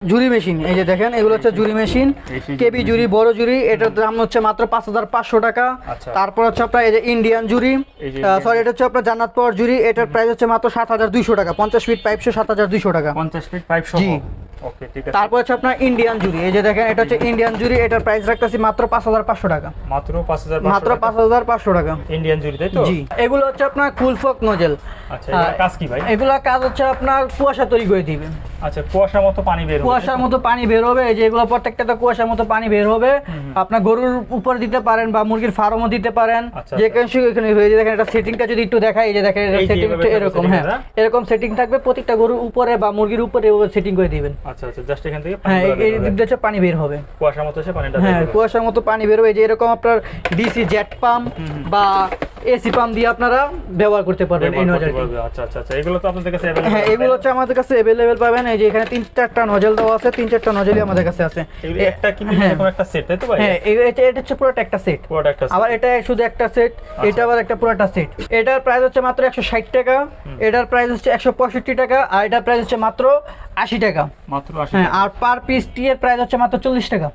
জুরি machine, এই যে দেখেন এগুলো হচ্ছে জুরি মেশিন, কেবি জুরি, বড় জুরি, এটার দাম হচ্ছে মাত্র 5500 টাকা। তারপর হচ্ছে আপনার এই যে ইন্ডিয়ান জুরি, সরি এটা হচ্ছে আপনার জান্নাত পাওয়ার জুরি, এটার প্রাইস হচ্ছে মাত্র 7200 টাকা। 50 ফিট পাইপ 7200 টাকা। 50 ফিট পাইপ সহ। জি। ওকে ঠিক আছে। তারপর হচ্ছে আপনার ইন্ডিয়ান জুরি, এই যে দেখেন এটা হচ্ছে ইন্ডিয়ান জুরি, এটার প্রাইস রাখতেছি মাত্র 5500 টাকা। মাত্র 5500 মাত্র 5500 টাকা ইন্ডিয়ান জুরি, তাই তো? জি। এগুলো হচ্ছে আপনার কুল ফক নোজেল। আচ্ছা, এগুলা কাজ কি ভাই? এগুলা কাজ হচ্ছে আপনার কুয়াশা তৈরি করে দিবে। আচ্ছা, কুয়াশার মতো পানি বের হবে। কুয়াশার মতো পানি বের হবে, এই যে এগুলো প্রত্যেকটাতে কুয়াশার মতো পানি বের হবে। আপনার গরুর উপর দিতে পারেন বা মুরগির ফার্মও দিতে পারেন, যে এখানে হয়ে যায়। দেখেন এটা সেটিংটা যদি একটু দেখাই, এই যে দেখেন এটা সেটিংটা এরকম, হ্যাঁ এরকম সেটিং থাকবে প্রত্যেকটা গরুর উপরে বা মুরগির উপরে এভাবে সেটিং করে দিবেন। আচ্ছা আচ্ছা, জাস্ট এখান থেকে হ্যাঁ এই দিক দিয়ে পানি বের হবে, কুয়াশার মতো এসে পানিটা হ্যাঁ কুয়াশার মতো পানি বের হবে। এই যে এরকম আপনার ডিসি জেট পাম্প বা এসি পাম্প দিয়ে আপনারা ব্যবহার করতে পারবেন এই নজলটি। আচ্ছা আচ্ছা আচ্ছা, এগুলো তো আপনাদের কাছে अवेलेबल? হ্যাঁ এগুলো হচ্ছে আমাদের কাছে अवेलेबल পাবেন। এই যে এখানে 3-4টা নজল দেওয়া আছে, 3-4টা নজলই আমাদের কাছে আছে। এগুলো একটা কি এরকম একটা সেট, তাই তো ভাই? হ্যাঁ এটা হচ্ছে পুরোটা একটা সেট। পুরোটা একটা সেট। আবার এটা শুধু একটা সেট, এটা আবার একটা পুরোটা সেট। এটার প্রাইস হচ্ছে মাত্র 160 টাকা, এটার প্রাইস হচ্ছে 165 টাকা, আর এটার প্রাইস হচ্ছে মাত্র 80 টাকা। মাত্র 80 হ্যাঁ, টাকা। আর পার পিস টি এর প্রাইস হচ্ছে মাত্র 40 টাকা।